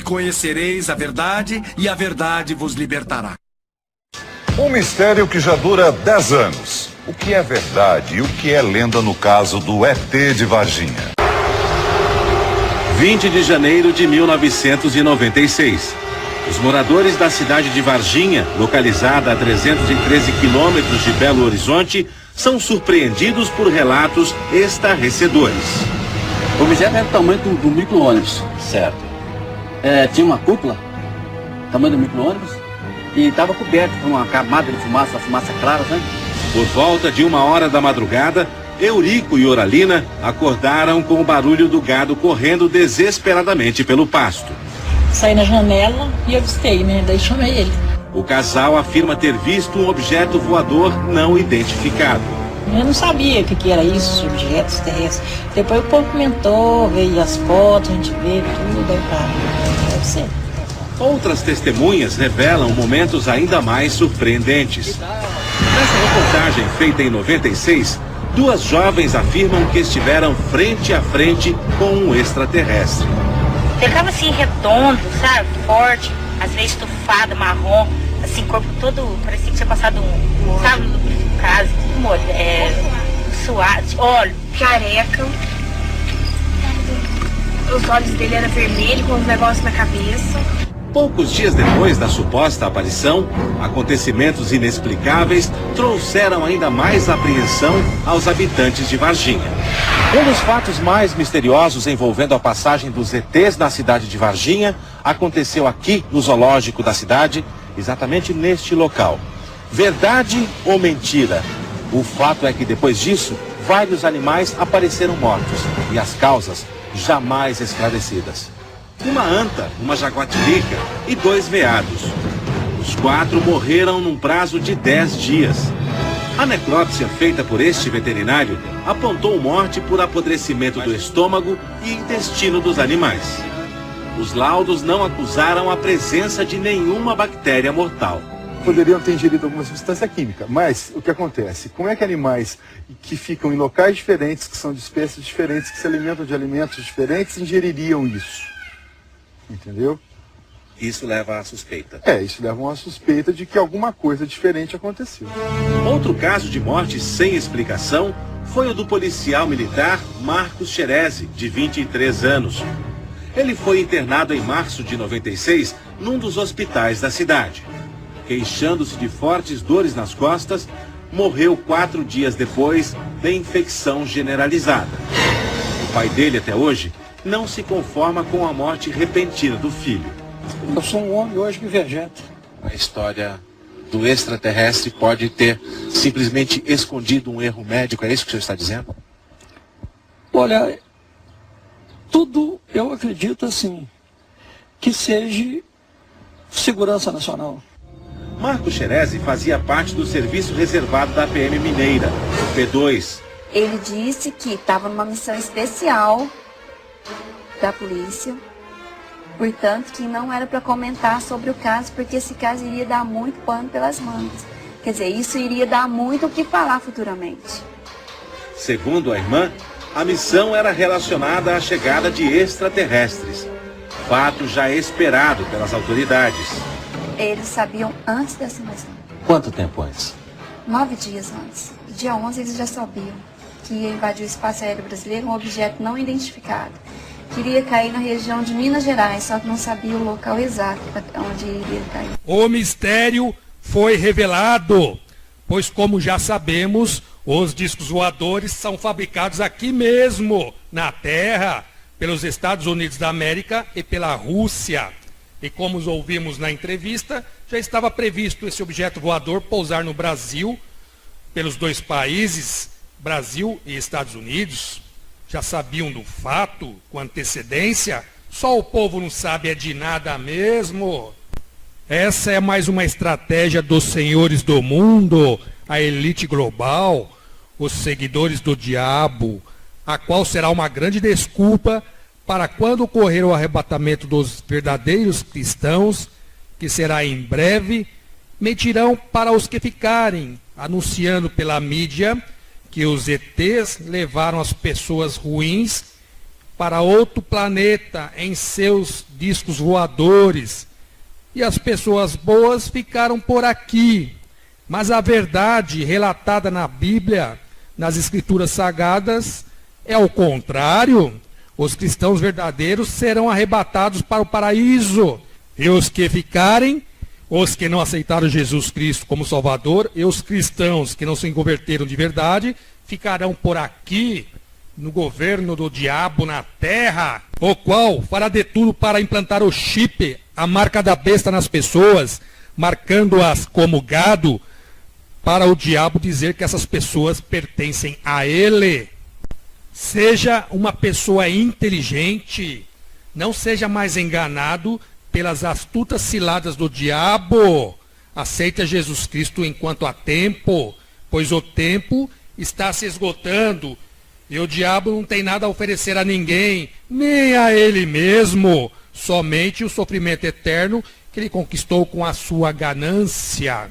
conhecereis a verdade, e a verdade vos libertará. Um mistério que já dura 10 anos. O que é verdade e o que é lenda no caso do ET de Varginha? 20 de janeiro de 1996. Os moradores da cidade de Varginha, localizada a 313 quilômetros de Belo Horizonte, são surpreendidos por relatos estarrecedores. O objeto era do tamanho do micro-ônibus. Certo. Tinha uma cúpula, tamanho do micro-ônibus, e estava coberto por uma camada de fumaça, fumaça clara, né? Por volta de 1h da madrugada, Eurico e Oralina acordaram com o barulho do gado correndo desesperadamente pelo pasto. Saí na janela e avistei, né? Daí chamei ele. O casal afirma ter visto um objeto voador não identificado. Eu não sabia o que era isso, objetos terrestres. Depois o povo comentou, veio as fotos, a gente vê tudo, aí tá, deve ser. Outras testemunhas revelam momentos ainda mais surpreendentes. Nessa reportagem feita em 96, 2 jovens afirmam que estiveram frente a frente com um extraterrestre. Ele tava assim, redondo, sabe? Forte, às vezes estufado, marrom, assim, corpo todo, parecia que tinha passado sabe, lubrificado, suado, olho, careca. Os olhos dele eram vermelhos, com uns negócios na cabeça. Poucos dias depois da suposta aparição, acontecimentos inexplicáveis trouxeram ainda mais apreensão aos habitantes de Varginha. Um dos fatos mais misteriosos envolvendo a passagem dos ETs na cidade de Varginha aconteceu aqui no zoológico da cidade, exatamente neste local. Verdade ou mentira? O fato é que depois disso, vários animais apareceram mortos e as causas jamais esclarecidas. Uma anta, uma jaguatirica e 2 veados. Os 4 morreram num prazo de 10 dias. A necrópsia feita por este veterinário apontou morte por apodrecimento do estômago e intestino dos animais. Os laudos não acusaram a presença de nenhuma bactéria mortal. Poderiam ter ingerido alguma substância química, mas o que acontece? Como é que animais que ficam em locais diferentes, que são de espécies diferentes, que se alimentam de alimentos diferentes, ingeririam isso? Entendeu? Isso leva à suspeita. Isso leva a uma suspeita de que alguma coisa diferente aconteceu. Outro caso de morte sem explicação foi o do policial militar Marcos Xerezi, de 23 anos. Ele foi internado em março de 96 num dos hospitais da cidade. Queixando-se de fortes dores nas costas, morreu 4 dias depois de infecção generalizada. O pai dele, até hoje, não se conforma com a morte repentina do filho. Eu sou um homem hoje que vegeta. A história do extraterrestre pode ter simplesmente escondido um erro médico, é isso que o senhor está dizendo? Olha, tudo eu acredito assim, que seja segurança nacional. Marcos Xerezi fazia parte do serviço reservado da PM Mineira, o P2. Ele disse que estava numa missão especial da polícia, portanto que não era para comentar sobre o caso, porque esse caso iria dar muito pano pelas mangas. Quer dizer, isso iria dar muito o que falar futuramente. Segundo a irmã, a missão era relacionada à chegada de extraterrestres, fato já esperado pelas autoridades. Eles sabiam antes dessa missão. Quanto tempo antes? 9 dias antes. Dia 11 eles já sabiam que ia invadir o espaço aéreo brasileiro um objeto não identificado. Queria cair na região de Minas Gerais, só que não sabia o local exato onde iria cair. O mistério foi revelado, pois como já sabemos, os discos voadores são fabricados aqui mesmo, na Terra, pelos Estados Unidos da América e pela Rússia. E como os ouvimos na entrevista, já estava previsto esse objeto voador pousar no Brasil, pelos 2 países, Brasil e Estados Unidos. Já sabiam do fato, com antecedência, só o povo não sabe é de nada mesmo. Essa é mais uma estratégia dos senhores do mundo, a elite global, os seguidores do diabo, a qual será uma grande desculpa para quando ocorrer o arrebatamento dos verdadeiros cristãos, que será em breve, mentirão para os que ficarem, anunciando pela mídia que os ETs levaram as pessoas ruins para outro planeta em seus discos voadores. E as pessoas boas ficaram por aqui. Mas a verdade relatada na Bíblia, nas Escrituras Sagradas, é o contrário. Os cristãos verdadeiros serão arrebatados para o paraíso. E os que ficarem, os que não aceitaram Jesus Cristo como Salvador, e os cristãos que não se converteram de verdade, ficarão por aqui, no governo do diabo na terra, o qual fará de tudo para implantar o chip, a marca da besta nas pessoas, marcando-as como gado, para o diabo dizer que essas pessoas pertencem a ele. Seja uma pessoa inteligente, não seja mais enganado pelas astutas ciladas do diabo. Aceite Jesus Cristo enquanto há tempo, pois o tempo está se esgotando e o diabo não tem nada a oferecer a ninguém, nem a ele mesmo, somente o sofrimento eterno que ele conquistou com a sua ganância.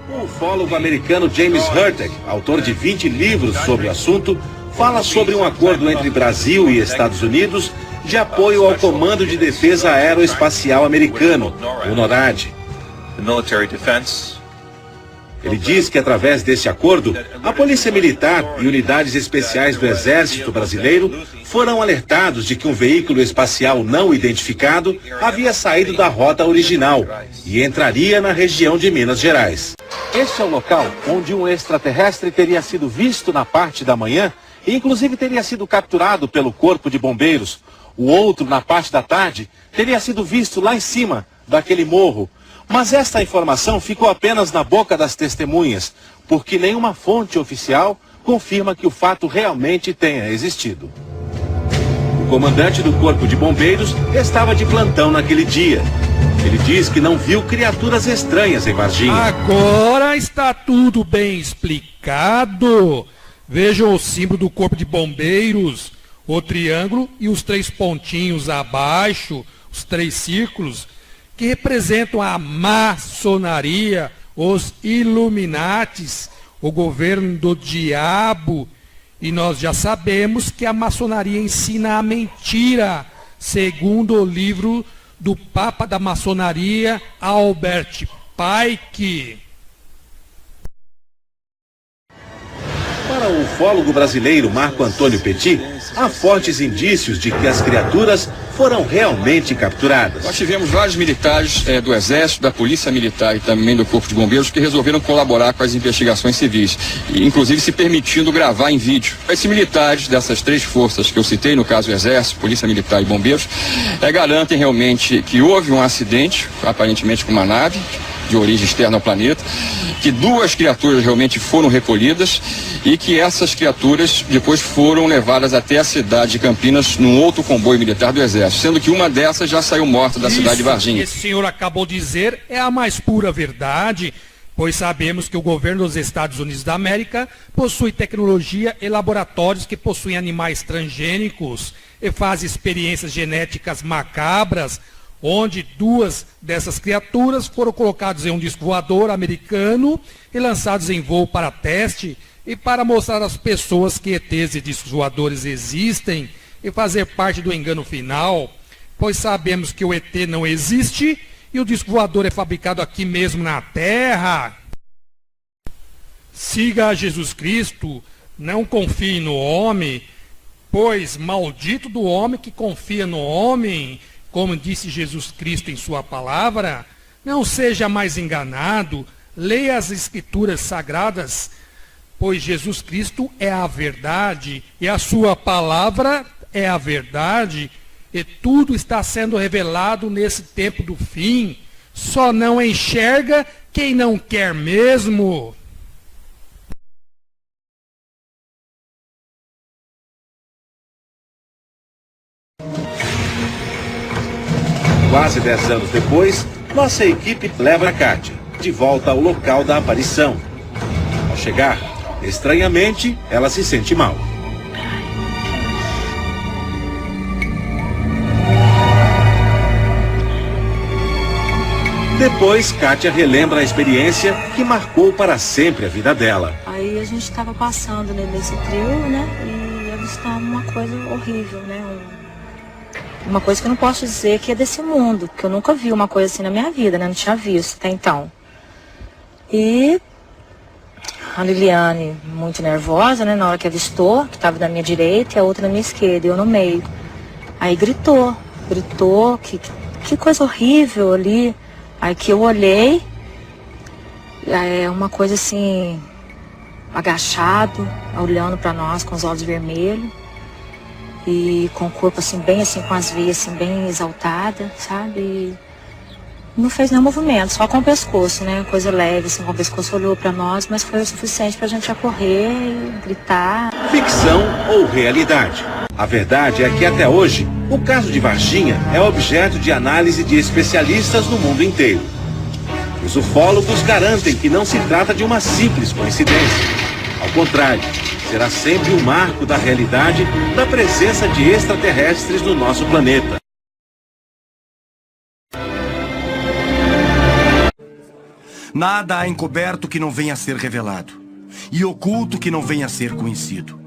O ufólogo americano James Hurtak, autor de 20 livros sobre o assunto, fala sobre um acordo entre Brasil e Estados Unidos de apoio ao Comando de Defesa Aeroespacial Americano, o NORAD. Ele diz que através deste acordo, a Polícia Militar e unidades especiais do Exército Brasileiro foram alertados de que um veículo espacial não identificado havia saído da rota original e entraria na região de Minas Gerais. Este é o local onde um extraterrestre teria sido visto na parte da manhã e inclusive teria sido capturado pelo Corpo de Bombeiros. O outro, na parte da tarde, teria sido visto lá em cima daquele morro. Mas esta informação ficou apenas na boca das testemunhas, porque nenhuma fonte oficial confirma que o fato realmente tenha existido. O comandante do Corpo de Bombeiros estava de plantão naquele dia. Ele diz que não viu criaturas estranhas em Varginha. Agora está tudo bem explicado. Vejam o símbolo do Corpo de Bombeiros, o triângulo e os 3 pontinhos abaixo, os 3 círculos, que representam a maçonaria, os Illuminates, o governo do diabo. E nós já sabemos que a maçonaria ensina a mentira, segundo o livro do Papa da Maçonaria, Albert Pike. Para o ufólogo brasileiro Marco Antônio Petit, há fortes indícios de que as criaturas foram realmente capturadas. Nós tivemos vários militares do Exército, da Polícia Militar e também do Corpo de Bombeiros que resolveram colaborar com as investigações civis, e, inclusive se permitindo gravar em vídeo. Esses militares dessas 3 forças que eu citei, no caso o Exército, Polícia Militar e Bombeiros, garantem realmente que houve um acidente, aparentemente com uma nave de origem externa ao planeta, que 2 criaturas realmente foram recolhidas e que essas criaturas depois foram levadas até a cidade de Campinas num outro comboio militar do Exército, sendo que uma dessas já saiu morta da cidade de Varginha. Isso que esse senhor acabou de dizer é a mais pura verdade, pois sabemos que o governo dos Estados Unidos da América possui tecnologia e laboratórios que possuem animais transgênicos e faz experiências genéticas macabras, onde 2 dessas criaturas foram colocadas em um disco voador americano e lançados em voo para teste e para mostrar às pessoas que ETs e discos voadores existem e fazer parte do engano final, pois sabemos que o ET não existe e o disco voador é fabricado aqui mesmo na Terra. Siga a Jesus Cristo, não confie no homem, pois maldito do homem que confia no homem. Como disse Jesus Cristo em sua palavra, não seja mais enganado, leia as Escrituras Sagradas, pois Jesus Cristo é a verdade e a sua palavra é a verdade, e tudo está sendo revelado nesse tempo do fim. Só não enxerga quem não quer mesmo. Quase 10 anos depois, nossa equipe leva a Kátia de volta ao local da aparição. Ao chegar, estranhamente, ela se sente mal. Depois, Kátia relembra a experiência que marcou para sempre a vida dela. Aí a gente estava passando nesse trio, né? E está uma coisa horrível, né? Uma coisa que eu não posso dizer que é desse mundo, que eu nunca vi uma coisa assim na minha vida, né? Não tinha visto até então. E a Liliane, muito nervosa, né? Na hora que avistou, que estava na minha direita e a outra na minha esquerda, e eu no meio. Aí gritou, que coisa horrível ali. Aí que eu olhei, é uma coisa assim, agachado, olhando para nós com os olhos vermelhos. E com o corpo assim, bem assim, com as veias assim, bem exaltadas, sabe? E não fez nenhum movimento, só com o pescoço, né? Coisa leve, assim, com o pescoço olhou para nós, mas foi o suficiente pra gente já correr e gritar. Ficção ou realidade? A verdade é que até hoje, o caso de Varginha é objeto de análise de especialistas no mundo inteiro. Os ufólogos garantem que não se trata de uma simples coincidência. Ao contrário, será sempre um marco da realidade da presença de extraterrestres no nosso planeta. Nada há encoberto que não venha a ser revelado, e oculto que não venha a ser conhecido.